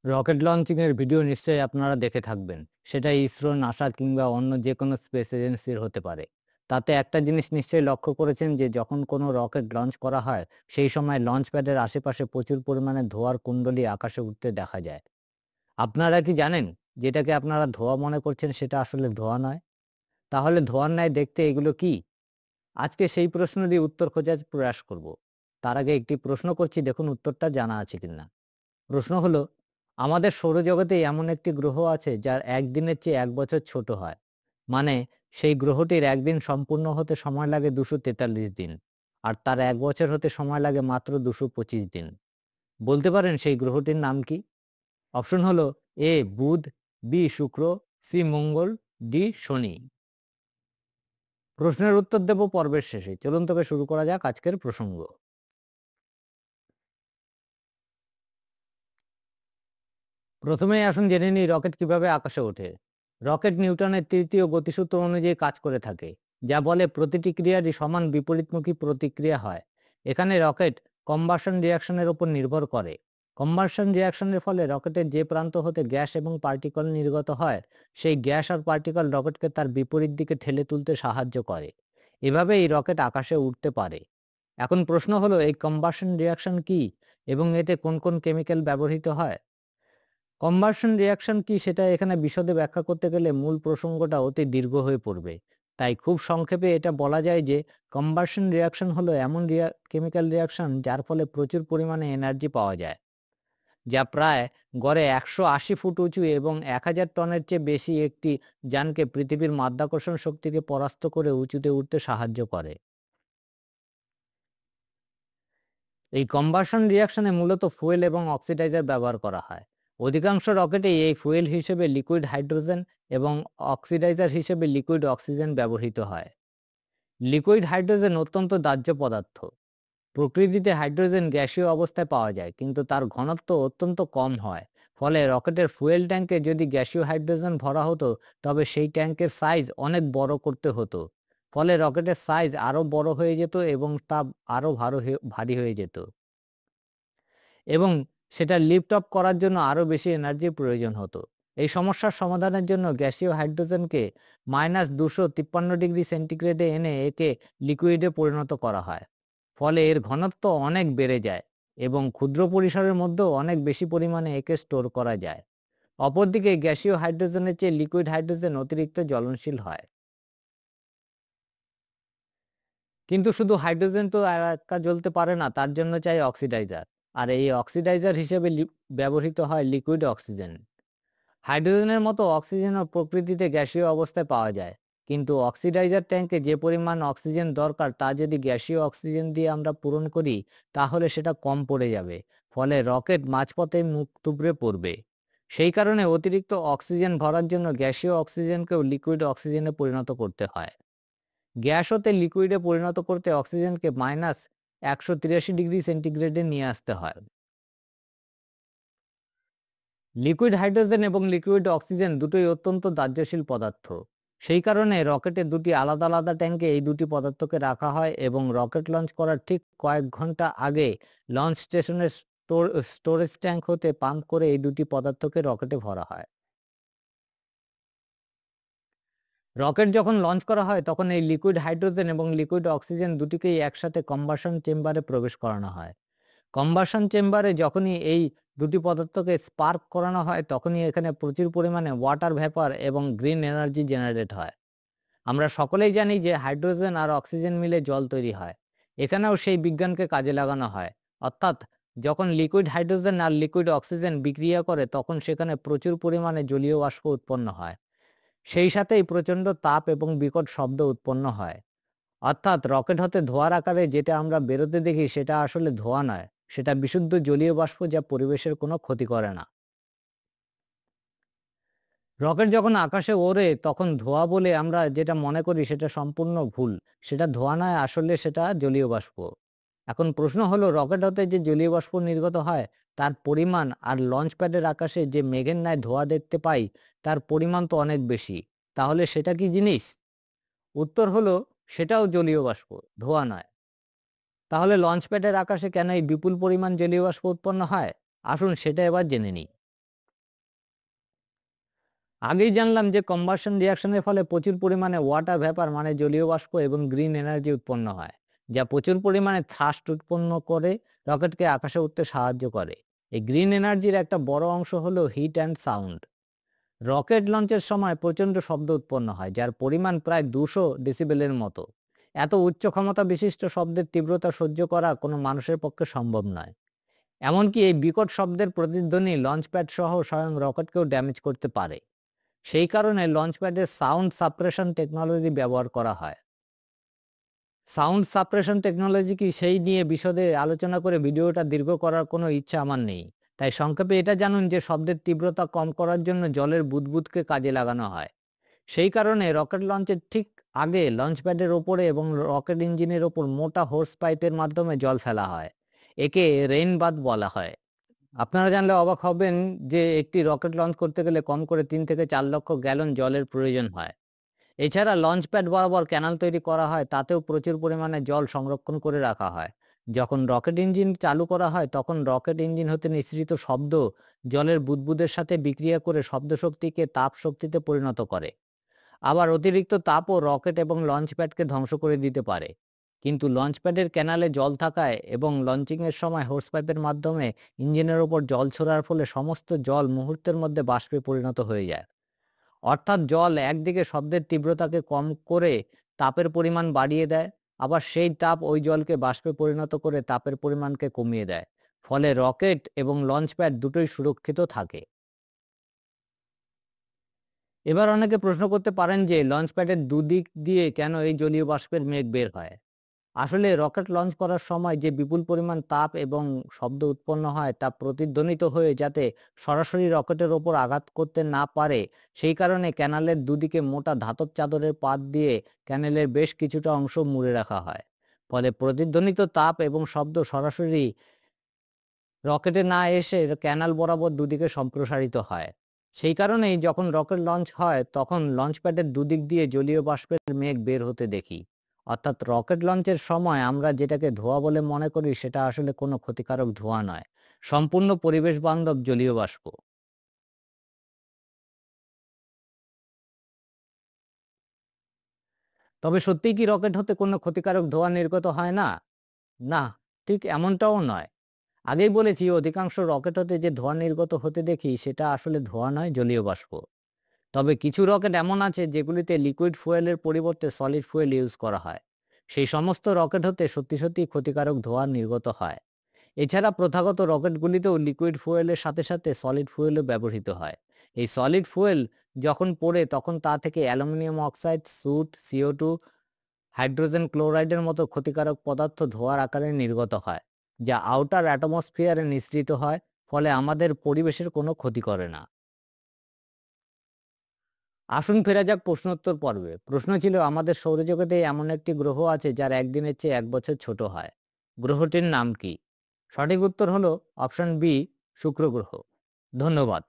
Rocket launching এর video নিশ্চয়ই আপনারা দেখে থাকবেন। সেটা ইসরো, নাসা কিংবা অন্য যেকোনো স্পেস এজেন্সির হতে পারে। তাতে একটা জিনিস নিশ্চয়ই লক্ষ্য করেছেন যে যখন কোনো রকেট লঞ্চ করা হয়, সেই সময় লঞ্চ প্যাডের আশেপাশে প্রচুর পরিমাণে ধোঁয়ার কুণ্ডলী আকাশে উঠতে দেখা যায়। আপনারা কি জানেন যেটাকে আপনারা ধোঁয়া মনে করছেন সেটা আসলে ধোঁয়া নয়? তাহলে ধোঁয়ার ন্যায় দেখতে এগুলো কি? আজকে সেই প্রশ্ন দিয়ে উত্তর খোঁজার প্রয়াস করব। তার আগে একটি প্রশ্ন করছি, দেখুন উত্তরটা জানা আছে কিনা। প্রশ্ন হলো, আমাদের সৌরজগতে এমন একটি গ্রহ আছে যার একদিনের চেয়ে ১ বছর ছোট হয়। মানে সেই গ্রহটির একদিন সম্পূর্ণ হতে সময় লাগে ২৪৩ দিন। আর তার ১ বছর হতে সময় লাগে মাত্র ২২৫ দিন। বলতে পারেন সেই গ্রহটির নাম কি? অপশন হলো: এ বুধ, বি শুক্র, সি মঙ্গল, ডি শনি। প্রশ্নের উত্তর দেব পর্বের শেষে। চলুন তবে শুরু করা যাক আজকের প্রসঙ্গ। প্রথমেই আসুন জেনে নিই রকেট কিভাবে আকাশে ওঠে। রকেট নিউটনের তৃতীয় গতিসূত্র অনুযায়ী কাজ করে থাকে, যা বলে প্রতিটি ক্রিয়ারই সমান বিপরীতমুখী প্রতিক্রিয়া হয়। এখানে রকেট কম্বাসন রিয়াকশনের উপর নির্ভর করে। কম্বাসন রিয়াকশনের ফলে রকেটের যে প্রান্ত হতে গ্যাস এবং পার্টিকল নির্গত হয়, সেই গ্যাস আর পার্টিকল রকেটকে তার বিপরীত দিকে ঠেলে তুলতে সাহায্য করে। এভাবে এই রকেট আকাশে উঠতে পারে। এখন প্রশ্ন হলো, এই কম্বাসন রিয়াকশন কি এবং এতে কোন কোন কেমিক্যাল ব্যবহৃত হয়? কম্বাসন রিয়াকশন কি সেটা এখানে বিশদে ব্যাখ্যা করতে গেলে মূল প্রসঙ্গটা অতি দীর্ঘ হয়ে পড়বে। তাই খুব সংক্ষেপে এটা বলা যায় যে কম্বাসন রিয়াকশন হলো এমন কেমিক্যাল রিয়াকশন যার ফলে প্রচুর পরিমাণে এনার্জি পাওয়া যায়, যা প্রায় গড়ে ১৮০ ফুট উঁচু এবং ১০০০ টনের চেয়ে বেশি একটি যানকে পৃথিবীর মাধ্যাকর্ষণ শক্তিকে পরাস্ত করে উঁচুতে উঠতে সাহায্য করে। এই কম্বাসন রিয়াকশনে মূলত ফুয়েল এবং অক্সিডাইজার ব্যবহার করা হয়। অধিকাংশ রকেটেই এই ফুয়েল হিসেবে লিকুইড হাইড্রোজেন এবং অক্সিডাইজার হিসেবে লিকুইড অক্সিজেন ব্যবহৃত হয়। লিকুইড হাইড্রোজেন অত্যন্ত দাহ্য পদার্থ। প্রকৃতিতে হাইড্রোজেন গ্যাসীয় অবস্থায় পাওয়া যায়, কিন্তু তার ঘনত্ব অত্যন্ত কম হয়। ফলে রকেটের ফুয়েল ট্যাঙ্কে যদি গ্যাসীয় হাইড্রোজেন ভরা হতো, তবে সেই ট্যাঙ্কের সাইজ অনেক বড় করতে হতো। ফলে রকেটের সাইজ আরো বড় হয়ে যেত এবং তা আরো ভারী হয়ে যেত, এবং সেটা লিফট অফ করার জন্য আরো বেশি এনার্জির প্রয়োজন হতো। এই সমস্যার সমাধানের জন্য গ্যাসীয় হাইড্রোজেনকে -253 ডিগ্রি সেন্টিগ্রেডে এনে একে লিকুইডে পরিণত করা হয়। ফলে এর ঘনত্ব অনেক বেড়ে যায় এবং ক্ষুদ্র পরিসরের মধ্যেও অনেক বেশি পরিমাণে একে স্টোর করা যায়। অপরদিকে গ্যাসীয় হাইড্রোজেনের চেয়ে লিকুইড হাইড্রোজেন অতিরিক্ত জ্বলনশীল হয়। কিন্তু শুধু হাইড্রোজেন তো একা জ্বলতে পারে না, তার জন্য চাই অক্সিডাইজার। আর এই অক্সিডাইজার হিসেবে ব্যবহৃত হয় লিকুইড অক্সিজেন। হাইড্রোজেনের মতো অক্সিজেনও প্রকৃতিতে গ্যাসীয় অবস্থায় পাওয়া যায়। কিন্তু অক্সিডাইজার ট্যাঙ্কে যে পরিমাণ অক্সিজেন দরকার তা যদি গ্যাসীয় অক্সিজেন দিয়ে আমরা পূরণ করি, তাহলে সেটা কম পড়ে যাবে। ফলে রকেট মাঝপথে মুখ থুবড়ে পড়বে। সেই কারণে অতিরিক্ত অক্সিজেন ভরার জন্য গ্যাসীয় অক্সিজেনকেও লিকুইড অক্সিজেনে পরিণত করতে হয়। গ্যাস হতে লিকুইডে পরিণত করতে অক্সিজেনকে -183 ডিগ্রি সেন্টিগ্রেডে নিয়ে আসতে হয়। লিকুইড হাইড্রোজেন এবং লিকুইড অক্সিজেন দুটোই অত্যন্ত দাহ্যশীল পদার্থ। সেই কারণে রকেটে দুটি আলাদা আলাদা ট্যাঙ্কে এই দুটি পদার্থকে রাখা হয় এবং রকেট লঞ্চ করার ঠিক কয়েক ঘন্টা আগে লঞ্চ স্টেশনের স্টোরেজ ট্যাঙ্ক হতে পাম্প করে এই দুটি পদার্থকে রকেটে ভরা হয়। রকেট যখন লঞ্চ করা হয় তখন এই লিকুইড হাইড্রোজেন এবং লিকুইড অক্সিজেন দুটিকেই একসাথে কম্বাসন চেম্বারে প্রবেশ করানো হয়। কম্বাসন চেম্বারে যখনই এই দুটি পদার্থকে স্পার্ক করানো হয়, তখনই এখানে প্রচুর পরিমাণে ওয়াটার ভ্যাপার এবং গ্রিন এনার্জি জেনারেট হয়। আমরা সকলেই জানি যে হাইড্রোজেন আর অক্সিজেন মিলে জল তৈরি হয়। এখানেও সেই বিজ্ঞানকে কাজে লাগানো হয়। অর্থাৎ যখন লিকুইড হাইড্রোজেন আর লিকুইড অক্সিজেন বিক্রিয়া করে, তখন সেখানে প্রচুর পরিমাণে জলীয় বাষ্প উৎপন্ন হয়। সেই সাথেই প্রচণ্ড তাপ এবং বিকট শব্দ উৎপন্ন হয়। অর্থাৎ রকেট হতে ধোঁয়ার আকারে যেটা আমরা বেরোতে দেখি সেটা আসলে ধোঁয়া নয়, সেটা বিশুদ্ধ জলীয় বাষ্প, যা পরিবেশের কোনো ক্ষতি করে না। রকেট যখন আকাশে ওড়ে তখন ধোঁয়া বলে আমরা যেটা মনে করি সেটা সম্পূর্ণ ভুল। সেটা ধোঁয়া নয়, আসলে সেটা জলীয় বাষ্প। এখন প্রশ্ন হলো, রকেট হতে যে জলীয় বাষ্প নির্গত হয় তার পরিমাণ আর লঞ্চ প্যাডের আকাশে যে মেঘের ন্যায় ধোঁয়া দেখতে পাই তার পরিমাণ তো অনেক বেশি। তাহলে সেটা কি জিনিস? উত্তর হলো, সেটাও জলীয় বাষ্প, ধোঁয়া নয়। তাহলে লঞ্চ প্যাডের আকাশে কেন এই বিপুল পরিমাণ জলীয় বাষ্প উৎপন্ন হয়? আসুন সেটা এবার জেনে নিই। আগেই জানলাম যে কম্বাসন রিঅ্যাকশনের ফলে প্রচুর পরিমাণে ওয়াটার ভ্যাপার মানে জলীয় বাষ্প এবং গ্রিন এনার্জি উৎপন্ন হয়, যা প্রচুর পরিমাণে থ্রাস্ট উৎপন্ন করে রকেটকে আকাশে উঠতে সাহায্য করে। এই গ্রিন এনার্জির একটা বড় অংশ হলো হিট অ্যান্ড সাউন্ড। রকেট লঞ্চের সময় প্রচণ্ড শব্দ উৎপন্ন হয়, যার পরিমাণ প্রায় 200 ডেসিবেলের মতো। এত উচ্চ ক্ষমতা বিশিষ্ট শব্দের তীব্রতা সহ্য করা কোনো মানুষের পক্ষে সম্ভব নয়। এমনকি এই বিকট শব্দের প্রতিধ্বনি লঞ্চপ্যাড সহ স্বয়ং রকেটকেও ড্যামেজ করতে পারে। সেই কারণে লঞ্চপ্যাডে সাউন্ড সাপ্রেশন টেকনোলজি ব্যবহার করা হয়। সাউন্ড সাপ্রেশন টেকনোলজি কি সেই নিয়ে বিশদে আলোচনা করে ভিডিওটা দীর্ঘ করার কোনো ইচ্ছা আমার নেই। তাই সংক্ষেপে এটা জানুন যে শব্দের তীব্রতা কম করার জন্য জলের বুদবুদকে কাজে লাগানো হয়। সেই কারণে রকেট লঞ্চের ঠিক আগে লঞ্চপ্যাডের ওপরে এবং রকেট ইঞ্জিনের ওপর মোটা হোস পাইপের মাধ্যমে জল ফেলা হয়। একে রেইন বাথ বলা হয়। আপনারা জানলে অবাক হবেন যে একটি রকেট লঞ্চ করতে গেলে কম করে 3 থেকে 4 লক্ষ গ্যালন জলের প্রয়োজন হয়। এছাড়া লঞ্চপ্যাড বরাবর ক্যানাল তৈরি করা হয়, তাতেও প্রচুর পরিমাণে জল সংরক্ষণ করে রাখা হয়। যখন রকেট ইঞ্জিন চালু করা হয় তখন রকেট ইঞ্জিন হতে নিঃসৃত শব্দ জলের বুদবুদের সাথে বিক্রিয়া করে শব্দ শক্তিকে তাপ শক্তিতে পরিণত করে। আবার অতিরিক্ত তাপও রকেট এবং লঞ্চপ্যাডকে ধ্বংস করে দিতে পারে। কিন্তু লঞ্চপ্যাডের ক্যানালে জল থাকায় এবং লঞ্চিংয়ের সময় হোস পাইপের মাধ্যমে ইঞ্জিনের ওপর জল ছোড়ার ফলে সমস্ত জল মুহূর্তের মধ্যে বাষ্পে পরিণত হয়ে যায়। অর্থাৎ জল একদিকে শব্দের তীব্রতাকে কম করে তাপের পরিমাণ বাড়িয়ে দেয়, আবার সেই তাপ ওই জলকে বাষ্পে পরিণত করে তাপের পরিমাণকে কমিয়ে দেয়। ফলে রকেট এবং লঞ্চপ্যাড দুটোই সুরক্ষিত থাকে। এবার অনেকে প্রশ্ন করতে পারেন যে লঞ্চপ্যাডের দুদিক দিয়ে কেন এই জলীয় বাষ্পের মেঘ বের হয়। আসলে রকেট লঞ্চ করার সময় যে বিপুল পরিমাণ তাপ এবং শব্দ উৎপন্ন হয় তা প্রতিধ্বনিত হয়ে যাতে সরাসরি রকেটের ওপর আঘাত করতে না পারে, সেই কারণে ক্যানালের দুদিকে মোটা ধাতব চাদরের পাত দিয়ে ক্যানেলের বেশ কিছুটা অংশ মুড়ে রাখা হয়। ফলে প্রতিধ্বনিত তাপ এবং শব্দ সরাসরি রকেটে না এসে ক্যানাল বরাবর দুদিকে সম্প্রসারিত হয়। সেই কারণেই যখন রকেট লঞ্চ হয় তখন লঞ্চপ্যাডের দুদিক দিয়ে জলীয় বাষ্পের মেঘ বের হতে দেখি। অর্থাৎ রকেট লঞ্চের সময় আমরা যেটাকে ধোঁয়া বলে মনে করি সেটা আসলে কোনো ক্ষতিকারক ধোঁয়া নয়, সম্পূর্ণ পরিবেশ বান্ধব জলীয় বাষ্প। তবে সত্যিই কি রকেট হতে কোনো ক্ষতিকারক ধোঁয়া নির্গত হয় না? না, ঠিক এমনটাও নয়। আগেই বলেছি অধিকাংশ রকেট হতে যে ধোঁয়া নির্গত হতে দেখি সেটা আসলে ধোঁয়া নয়, জলীয় বাষ্প। তবে কিছু রকেট এমন আছে যেগুলিতে লিকুইড ফুয়েলের পরিবর্তে সলিড ফুয়েল ইউজ করা হয়। সেই সমস্ত রকেট হতে সত্যি সত্যি ক্ষতিকারক ধোঁয়া নির্গত হয়। এছাড়া প্রথাগত রকেটগুলিতেও লিকুইড ফুয়েলের সাথে সাথে সলিড ফুয়েলও ব্যবহৃত হয়। এই সলিড ফুয়েল যখন পড়ে তখন তা থেকে aluminium oxide, soot, CO2, hydrogen ক্লোরাইডের মতো ক্ষতিকারক পদার্থ ধোঁয়ার আকারে নির্গত হয়, যা আউটার অ্যাটমসফিয়ারে নিঃসৃত হয়, ফলে আমাদের পরিবেশের কোনো ক্ষতি করে না। আসুন ফেরা যাক প্রশ্নোত্তর পর্বে। প্রশ্ন ছিল আমাদের সৌরজগতে এমন একটি গ্রহ আছে যার একদিনের চেয়ে 1 বছর ছোট হয়। গ্রহটির নাম কি? সঠিক উত্তর হলো অপশন বি, শুক্র গ্রহ। ধন্যবাদ।